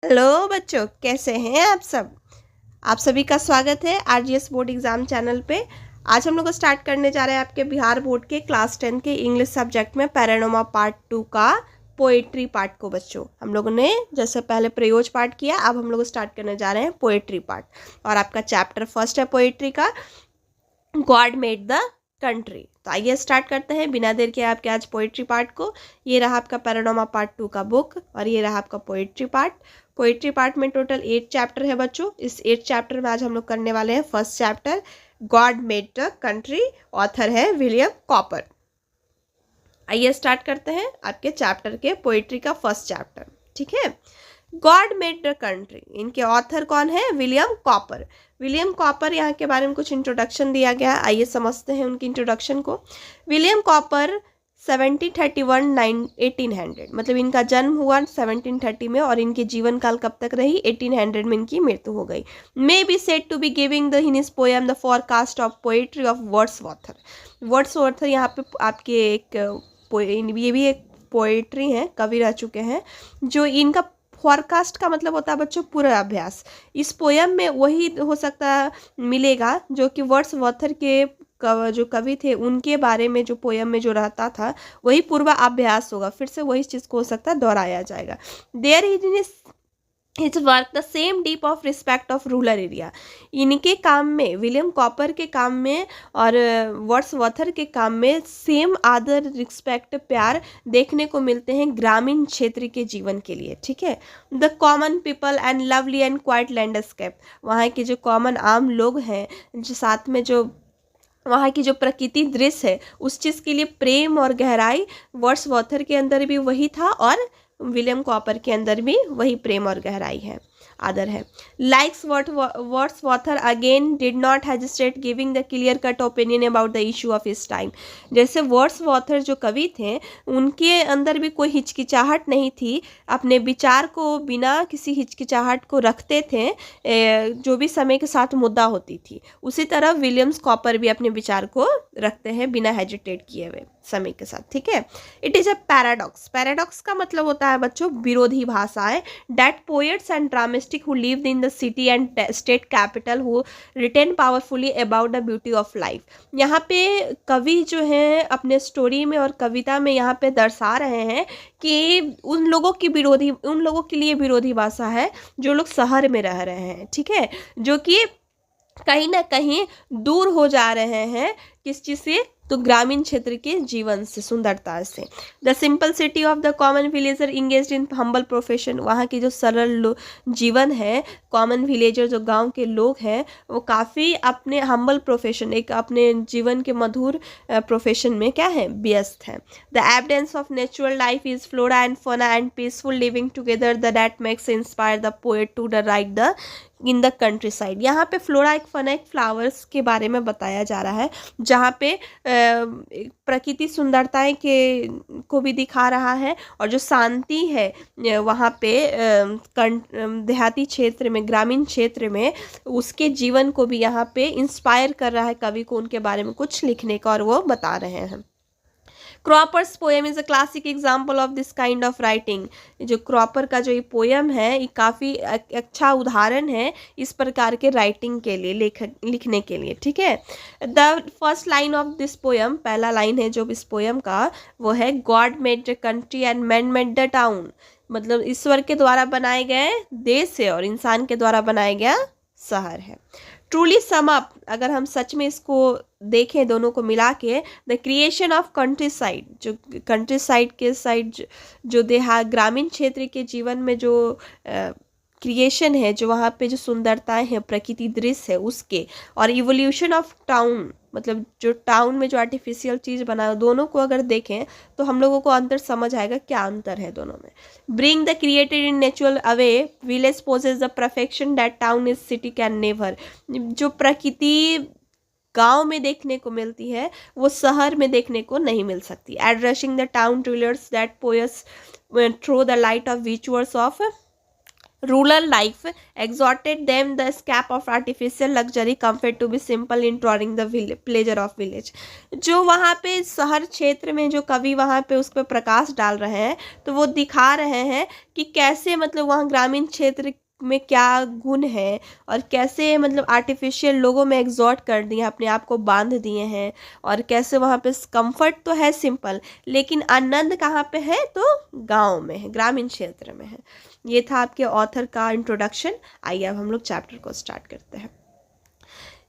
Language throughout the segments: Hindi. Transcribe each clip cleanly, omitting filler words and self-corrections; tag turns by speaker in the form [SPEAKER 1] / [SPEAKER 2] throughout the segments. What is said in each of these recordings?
[SPEAKER 1] हेलो बच्चों, कैसे हैं आप सब। आप सभी का स्वागत है आरजीएस बोर्ड एग्जाम चैनल पे। आज हम लोग स्टार्ट करने जा रहे हैं आपके बिहार बोर्ड के क्लास 10 के इंग्लिश सब्जेक्ट में पैरानोमा पार्ट 2 का पोएट्री पार्ट को। बच्चों, हम लोगों ने जैसे पहले प्रयोज पार्ट किया, अब हम लोग स्टार्ट करने जा रहे हैं पोएट्री पार्ट। और आपका चैप्टर फर्स्ट है पोएट्री का, गॉड मेड द कंट्री। तो आइए स्टार्ट करते हैं बिना देर के आपके आज पोएट्री पार्ट को। ये रहा आपका पैरानोमा पार्ट 2 का बुक और ये रहा आपका पोएट्री पार्ट। पोएट्री पार्ट में टोटल 8 चैप्टर है बच्चों। इस 8 चैप्टर में आज हम लोग करने वाले हैं first chapter, God made the country. Author है विलियम कॉपर। आइए स्टार्ट करते हैं आपके चैप्टर के पोएट्री का फर्स्ट चैप्टर। ठीक है, गॉड मेड द कंट्री। इनके ऑथर कौन है? William copper. विलियम कॉपर, यहाँ के बारे में कुछ इंट्रोडक्शन दिया गया है, आइए समझते हैं उनकी इंट्रोडक्शन को। विलियम कॉपर 1731 मतलब इनका जन्म हुआ 1730 में और इनके जीवन काल कब तक रही? 1800 में इनकी मृत्यु हो गई। May be said to be giving the in his poem the forecast of poetry of Wordsworth. Wordsworth यहाँ पे आपके ये भी एक पोएट्री हैं, कवि रह चुके हैं। जो इनका फॉरकास्ट का मतलब होता है बच्चों पूर्वाभ्यास। इस पोयम में वही हो सकता मिलेगा जो कि वर्ड्सवर्थ के जो कवि थे उनके बारे में जो पोयम में जो रहता था वही पूर्वाभ्यास होगा। फिर से वही चीज़ को हो सकता है दोहराया जाएगा। There is his work the same deep of respect of rural area. इनके काम में, विलियम कॉपर के काम में और वर्ड्सवर्थ के काम में सेम आदर, रिस्पेक्ट, प्यार देखने को मिलते हैं ग्रामीण क्षेत्र के जीवन के लिए। ठीक है, the common people and lovely and quite landscape. वहाँ के जो कॉमन आम लोग हैं, जो साथ में जो वहाँ की जो प्रकृति दृश्य है, उस चीज़ के लिए प्रेम और गहराई वर्ड्सवर्थ के अंदर भी वही था और विलियम कॉपर के अंदर भी वही प्रेम और गहराई है, आदर है। Likes Wordsworth again did not hesitate giving the clear cut opinion about the issue of his time. जैसे वर्ड्सवर्थ जो कवि थे उनके अंदर भी कोई हिचकिचाहट नहीं थी, अपने विचार को बिना किसी हिचकिचाहट को रखते थे, जो भी समय के साथ मुद्दा होती थी। उसी तरह विलियम्स कॉपर भी अपने विचार को रखते हैं बिना हेजिटेट किए हुए समय के साथ। ठीक है, it is a paradox. Paradox का मतलब होता है बच्चों विरोधी भाषाएं। That poets and dramatic who lived in the city and state capital who written powerfully about the beauty of life. यहाँ पे कवि जो हैं अपने स्टोरी में और कविता में यहाँ पे दर्शा रहे हैं कि उन लोगों के लिए विरोधी भाषा है जो लोग शहर में रह रहे हैं। ठीक है, जो कि कहीं ना कहीं दूर हो जा रहे हैं किस चीज़ से? तो ग्रामीण क्षेत्र के जीवन से, सुंदरता से। The simple city of the common villager engaged in humble profession. वहाँ की जो सरल जीवन है, कॉमन विलेजर जो गांव के लोग हैं, वो काफ़ी अपने हम्बल प्रोफेशन, एक अपने जीवन के मधुर प्रोफेशन में क्या है? व्यस्त है। The evidence of natural life is flora and fauna and peaceful living together that makes inspire the poet to the write the in the countryside. यहाँ पे फ्लोरा एक फना एक फ्लावर्स के बारे में बताया जा रहा है, जहाँ पे प्रकृति सुंदरताएं के को भी दिखा रहा है और जो शांति है वहाँ पे देहाती क्षेत्र में, ग्रामीण क्षेत्र में, उसके जीवन को भी यहाँ पे इंस्पायर कर रहा है कवि को उनके बारे में कुछ लिखने का, और वो बता रहे हैं। Croppers poem is a classic example of this kind of writing. जो क्रॉपर का जो ये पोएम है, ये काफ़ी अच्छा उदाहरण है इस प्रकार के राइटिंग के लिए, लिखने के लिए। ठीक है, the first line of this poem, पहला लाइन है जो इस पोएम का, वो है God made the country and man made the town. मतलब ईश्वर के द्वारा बनाए गए देश है और इंसान के द्वारा बनाया गया शहर है। ट्रूली सम अप, अगर हम सच में इसको देखें दोनों को मिला के, the creation of country side, जो कंट्री साइड के साइड जो ग्रामीण क्षेत्र के जीवन में जो क्रिएशन है, जो वहाँ पे जो सुंदरताएं हैं, प्रकृति दृश्य है उसके, और इवोल्यूशन ऑफ टाउन, मतलब जो टाउन में जो आर्टिफिशियल चीज़ बना, दोनों को अगर देखें तो हम लोगों को अंतर समझ आएगा क्या अंतर है दोनों में। Bring the created in natural away, village poses the perfection that town is city can never. जो प्रकृति गांव में देखने को मिलती है वो शहर में देखने को नहीं मिल सकती। Addressing the town dwellers that poets throw the light of विचुअल्स of rural life exhorted them the escape of artificial luxury comfort to be simple in drawing the pleasure of village। जो वहाँ पे शहर क्षेत्र में जो कवि वहाँ पे उस पर प्रकाश डाल रहे हैं, तो वो दिखा रहे हैं कि कैसे मतलब वहाँ ग्रामीण क्षेत्र में क्या गुण है और कैसे मतलब आर्टिफिशियल लोगों में एग्जॉर्ट कर दिए, अपने आप को बांध दिए हैं, और कैसे वहाँ पे कंफर्ट तो है सिंपल, लेकिन आनंद कहाँ पे है, तो गांव में है, ग्रामीण क्षेत्र में है। ये था आपके ऑथर का इंट्रोडक्शन। आइए अब हम लोग चैप्टर को स्टार्ट करते हैं।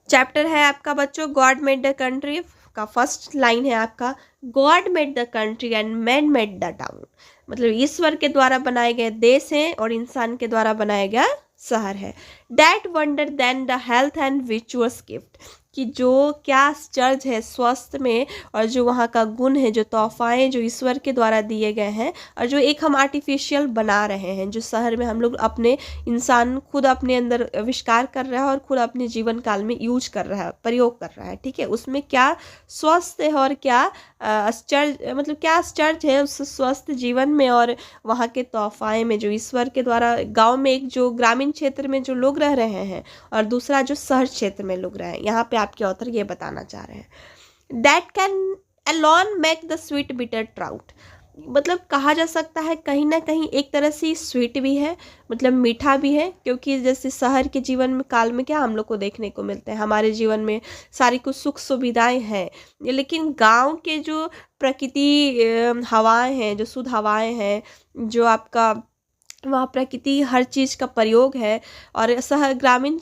[SPEAKER 1] चैप्टर है आपका बच्चों गॉड मेड द कंट्री का फर्स्ट लाइन है आपका, God made the country and man made the town. मतलब ईश्वर के द्वारा बनाए गए देश हैं और इंसान के द्वारा बनाया गया शहर है। That wonder then the health and विचुअल्स गिफ्ट, कि जो क्या आश्चर्य है स्वास्थ्य में, और जो वहाँ का गुण है, जो तोहफाएँ जो ईश्वर के द्वारा दिए गए हैं, और जो एक हम आर्टिफिशियल बना रहे हैं, जो शहर में हम लोग अपने इंसान खुद अपने अंदर आविष्कार कर रहा है और खुद अपने जीवन काल में यूज कर रहा है, प्रयोग कर रहा है, ठीक है। उसमें क्या स्वस्थ है और क्या आश्चर्य, मतलब क्या आश्चर्य है उस स्वस्थ जीवन में और वहाँ के तोहफाएँ में जो ईश्वर के द्वारा गाँव में, एक जो ग्रामीण क्षेत्र में जो लोग रह रहे हैं और दूसरा जो शहर क्षेत्र में लोग रहे हैं। यहाँ पे आपके ऑथर ये बताना चाह रहे हैं, that can alone make the sweet bitter trout. मतलब कहा जा सकता है कहीं ना कहीं एक तरह से स्वीट भी है, मतलब मीठा भी है, क्योंकि जैसे शहर के जीवन में काल में क्या हम लोग को देखने को मिलते हैं, हमारे जीवन में सारी कुछ सुख सुविधाएं हैं, लेकिन गांव के जो प्रकृति हवाएं हैं, जो शुद्ध हवाएं हैं, जो आपका वहाँ प्रकृति हर चीज़ का प्रयोग है, और शहर ग्रामीण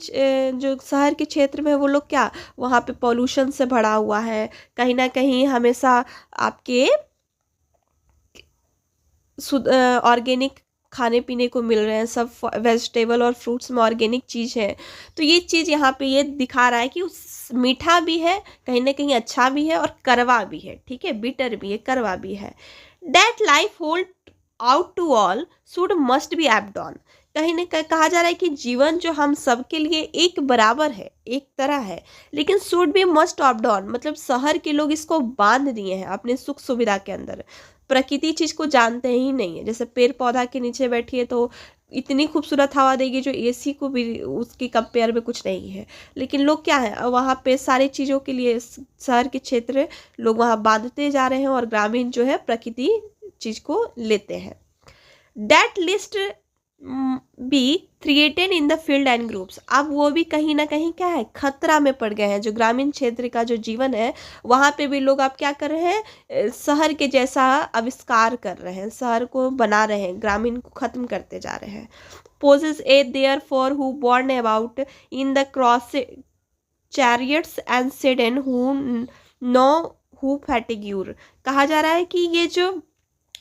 [SPEAKER 1] जो शहर के क्षेत्र में है वो लोग क्या, वहाँ पे पॉल्यूशन से भरा हुआ है, कहीं ना कहीं हमेशा आपके ऑर्गेनिक खाने पीने को मिल रहे हैं, सब वेजिटेबल और फ्रूट्स में ऑर्गेनिक चीज़ है। तो ये चीज़ यहाँ पे ये दिखा रहा है कि उस मीठा भी है, कहीं ना कहीं अच्छा भी है, और कड़वा भी है, ठीक है, बिटर भी है, कड़वा भी है। That life hold out to all should must be apt on. कहीं ना कहीं कहा जा रहा है कि जीवन जो हम सबके लिए एक बराबर है, एक तरह है, लेकिन should be must opt on, मतलब शहर के लोग इसको बांध दिए हैं अपने सुख सुविधा के अंदर, प्रकृति चीज़ को जानते ही नहीं है। जैसे पेड़ पौधा के नीचे बैठिए तो इतनी खूबसूरत हवा देगी जो एसी को भी उसकी कंपेयर में कुछ नहीं है, लेकिन लोग क्या है वहाँ पे सारी चीज़ों के लिए शहर के क्षेत्र लोग वहाँ बांधते जा रहे हैं, और ग्रामीण जो है प्रकृति चीज को लेते हैं। That list be threaten in the field and groups. अब वो भी कहीं ना कहीं क्या है, खतरा में पड़ गए हैं। जो ग्रामीण क्षेत्र का जो जीवन है वहाँ पे भी लोग अब क्या कर रहे हैं, शहर के जैसा आविष्कार कर रहे हैं, शहर को बना रहे हैं, ग्रामीण को खत्म करते जा रहे हैं। Poses a there for who born about in the cross chariots and sedan who know who fatigue. कहा जा रहा है कि ये जो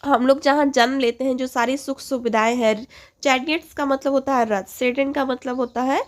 [SPEAKER 1] हम लोग जहाँ जन्म लेते हैं, जो सारी सुख सुविधाएं हैं, चैरियट्स का मतलब होता है रथ, सेडन का मतलब होता है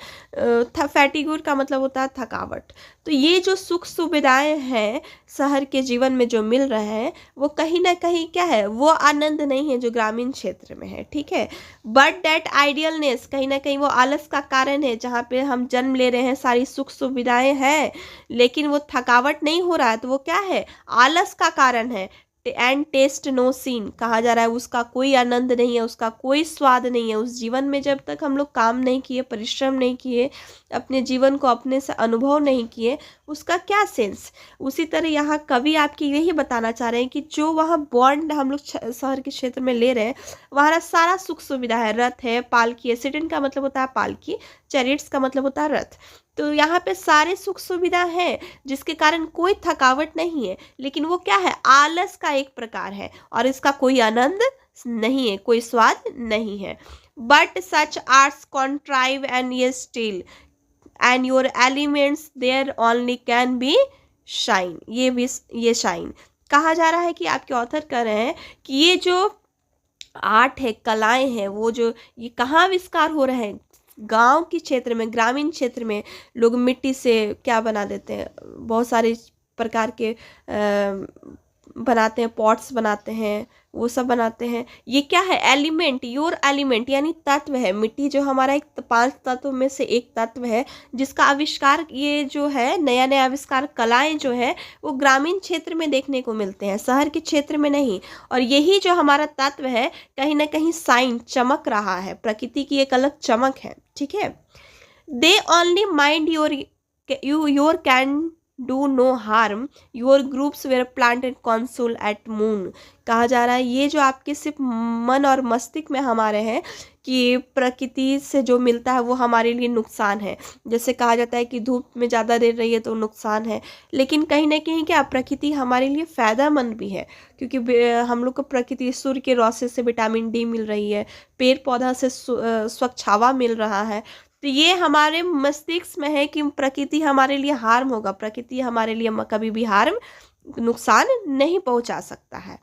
[SPEAKER 1] फैटिग्यूर का मतलब होता है थकावट। तो ये जो सुख सुविधाएं हैं शहर के जीवन में जो मिल रहे हैं, वो कहीं ना कहीं क्या है, वो आनंद नहीं है जो ग्रामीण क्षेत्र में है, ठीक है। बट दैट आइडियलनेस, कहीं ना कहीं वो आलस का कारण है। जहाँ पे हम जन्म ले रहे हैं, सारी सुख सुविधाएं हैं, लेकिन वो थकावट नहीं हो रहा है, तो वो क्या है, आलस का कारण है। एंड टेस्ट नो सीन, कहा जा रहा है उसका कोई आनंद नहीं है, उसका कोई स्वाद नहीं है उस जीवन में। जब तक हम लोग काम नहीं किए, परिश्रम नहीं किए, अपने जीवन को अपने से अनुभव नहीं किए, उसका क्या सेंस। उसी तरह यहाँ कवि आपकी यही बताना चाह रहे हैं कि जो वहाँ बॉन्ड हम लोग शहर के क्षेत्र में ले रहे हैं, वहाँ सारा सुख सुविधा है, रथ है, पालकी है, सेडन का मतलब होता है पालकी, चैरियट्स का मतलब होता है रथ। तो यहाँ पे सारे सुख सुविधा है जिसके कारण कोई थकावट नहीं है, लेकिन वो क्या है, आलस का एक प्रकार है, और इसका कोई आनंद नहीं है, कोई स्वाद नहीं है। But such arts contrive and ye still and your elements there only can be shine. ये शाइन कहा जा रहा है कि आपके ऑथर कह रहे हैं कि ये जो आर्ट है, कलाएं हैं, वो जो ये कहाँ आविष्कार हो रहे हैं, गांव के क्षेत्र में, ग्रामीण क्षेत्र में। लोग मिट्टी से क्या बना देते हैं, बहुत सारे प्रकार के बनाते हैं, पॉट्स बनाते हैं, वो सब बनाते हैं। ये क्या है? एलिमेंट, योर एलिमेंट यानी तत्व है। मिट्टी जो हमारा एक 5 तत्व में से एक तत्व है, जिसका आविष्कार, ये जो है नया नया आविष्कार, कलाएं जो है वो ग्रामीण क्षेत्र में देखने को मिलते हैं, शहर के क्षेत्र में नहीं। और यही जो हमारा तत्व है कहीं ना कहीं साइन, चमक रहा है, प्रकृति की एक अलग चमक है, ठीक है। They only mind your can do no harm, your groups were planted console at moon. कहा जा रहा है ये जो आपके सिर्फ मन और मस्तिष्क में हमारे हैं कि प्रकृति से जो मिलता है वो हमारे लिए नुकसान है। जैसे कहा जाता है कि धूप में ज़्यादा देर रही है तो नुकसान है, लेकिन कहीं ना कहीं क्या प्रकृति हमारे लिए फ़ायदेमंद भी है, क्योंकि हम लोग को प्रकृति, सूर्य के रोशनी से विटामिन डी मिल रही है, पेड़ पौधा से स्वच्छ हवा मिल रहा है। तो ये हमारे मस्तिष्क में है कि प्रकृति हमारे लिए हार्म होगा, प्रकृति हमारे लिए कभी भी हार्म, नुकसान नहीं पहुंचा सकता है।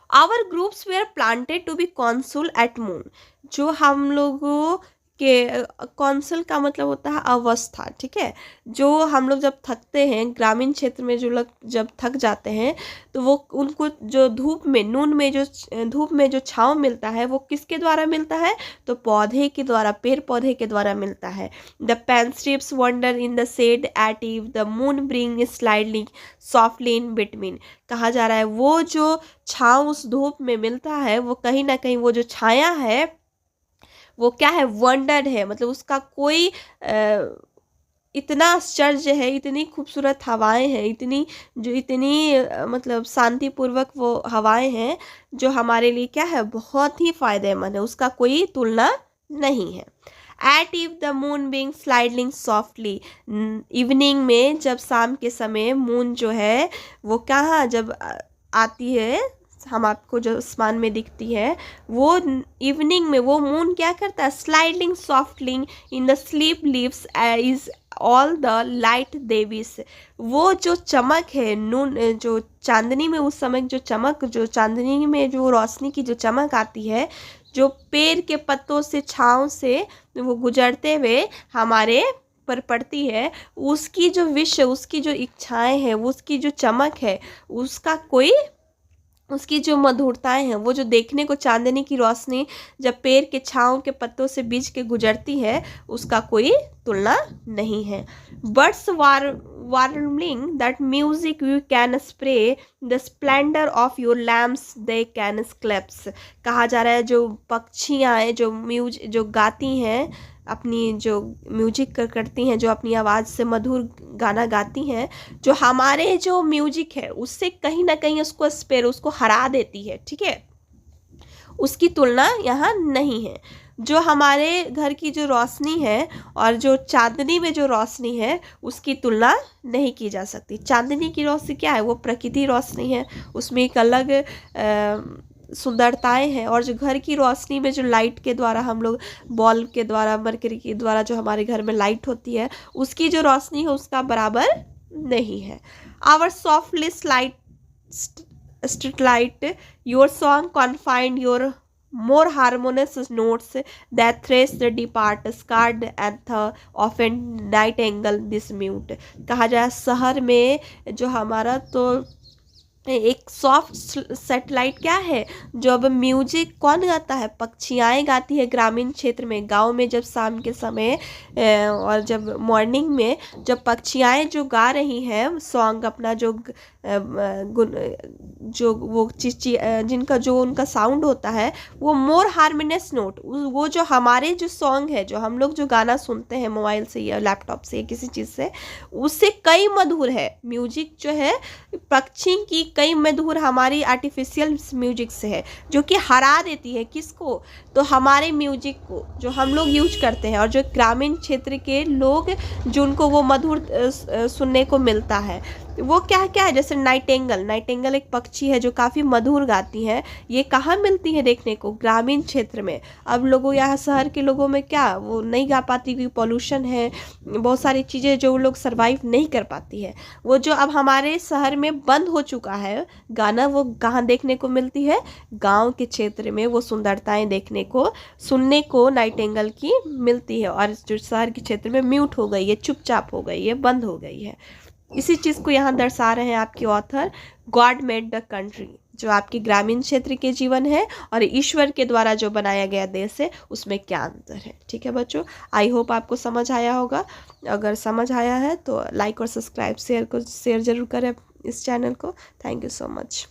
[SPEAKER 1] Our groups were planted to be consul at moon. जो हम लोगों के, कौंसल का मतलब होता है अवस्था, ठीक है। जो हम लोग जब थकते हैं, ग्रामीण क्षेत्र में जो लोग जब थक जाते हैं तो वो उनको जो धूप में, नून में जो धूप में जो छांव मिलता है वो किसके द्वारा मिलता है? तो पौधे के द्वारा, पेड़ पौधे के द्वारा मिलता है। The pensives wander in the shade at eve, the moon bring slidingly softly in between. कहा जा रहा है वो जो छांव उस धूप में मिलता है वो कहीं ना कहीं, वो जो छाया है वो क्या है? वंडर्ड है, मतलब उसका कोई इतना आश्चर्य है, इतनी खूबसूरत हवाएं हैं, इतनी मतलब शांतिपूर्वक वो हवाएं हैं जो हमारे लिए क्या है? बहुत ही फायदेमंद है, उसका कोई तुलना नहीं है। एट इव the moon being sliding softly, evening में जब शाम के समय मून जो है वो कहाँ जब आती है, हम आपको जो आसमान में दिखती है, वो इवनिंग में वो मून क्या करता है? Sliding softly in the sleep leaves is all the light devise. वो जो चमक है नून, जो चांदनी में उस समय जो चमक, जो चांदनी में जो रोशनी की जो चमक आती है, जो पेड़ के पत्तों से, छाँव से वो गुजरते हुए हमारे पर पड़ती है, उसकी जो विश, उसकी जो इच्छाएं हैं, उसकी जो चमक है, उसका कोई, उसकी जो मधुरताएं हैं, वो जो देखने को चांदनी की रोशनी जब पेड़ के छाँव के पत्तों से बीच के गुजरती है, उसका कोई तुलना नहीं है। Birds warming that music you can spray the splendor of your lamps they can collapse। कहा जा रहा है जो पक्षियाँ हैं, जो गाती हैं, अपनी जो म्यूजिक करती हैं, जो अपनी आवाज़ से मधुर गाना गाती हैं, जो हमारे जो म्यूजिक है उससे कहीं ना कहीं उसको स्पेर, उसको हरा देती है, ठीक है। उसकी तुलना यहाँ नहीं है। जो हमारे घर की जो रोशनी है और जो चांदनी में जो रोशनी है उसकी तुलना नहीं की जा सकती। चांदनी की रोशनी क्या है? वो प्रकृति रोशनी है, उसमें एक अलग सुंदरताएं हैं। और जो घर की रोशनी में जो लाइट के द्वारा, हम लोग बल्ब के द्वारा, मरकरी के द्वारा जो हमारे घर में लाइट होती है, उसकी जो रोशनी है उसका बराबर नहीं है। Our softless light street light, your song confined your more harmonious notes that thresh the depart scarred anther of a nightingale this mute। कहा जाए शहर में जो हमारा तो एक सॉफ्ट सेटेलाइट क्या है? जो अब म्यूजिक कौन गाता है? पक्षियाँ गाती है ग्रामीण क्षेत्र में, गांव में जब शाम के समय और जब मॉर्निंग में जब पक्षियाँ जो गा रही हैं सॉन्ग अपना, जो वो जिनका जो उनका साउंड होता है वो मोर हार्मोनियस नोट, वो जो हमारे जो सॉन्ग है, जो हम लोग जो गाना सुनते हैं मोबाइल से या लैपटॉप से या किसी चीज़ से, उससे कई मधुर है। म्यूजिक जो है पक्षी की कई मधुर हमारी आर्टिफिशियल म्यूजिक से है, जो कि हरा देती है किसको? तो हमारे म्यूजिक को जो हम लोग यूज करते हैं और जो ग्रामीण क्षेत्र के लोग जिनको वो मधुर सुनने को मिलता है, वो क्या क्या है? जैसे नाइटिंगेल एक पक्षी है जो काफ़ी मधुर गाती है। ये कहाँ मिलती है देखने को? ग्रामीण क्षेत्र में। अब लोगों, यहाँ शहर के लोगों में क्या वो नहीं गा पाती क्योंकि पॉल्यूशन है, बहुत सारी चीज़ें जो लोग सरवाइव नहीं कर पाती है। वो जो अब हमारे शहर में बंद हो चुका है गाना, वो कहाँ देखने को मिलती है? गाँव के क्षेत्र में वो सुंदरताएँ देखने को, सुनने को नाइटिंगेल की मिलती है। और जो शहर के क्षेत्र में म्यूट हो गई है, चुपचाप हो गई है, बंद हो गई है। इसी चीज़ को यहाँ दर्शा रहे हैं आपके author. God made the country, जो आपकी ग्रामीण क्षेत्र के जीवन है और ईश्वर के द्वारा जो बनाया गया देश है, उसमें क्या अंतर है। ठीक है बच्चों, आई होप आपको समझ आया होगा। अगर समझ आया है तो लाइक और सब्सक्राइब शेयर जरूर करें इस चैनल को। Thank you so much.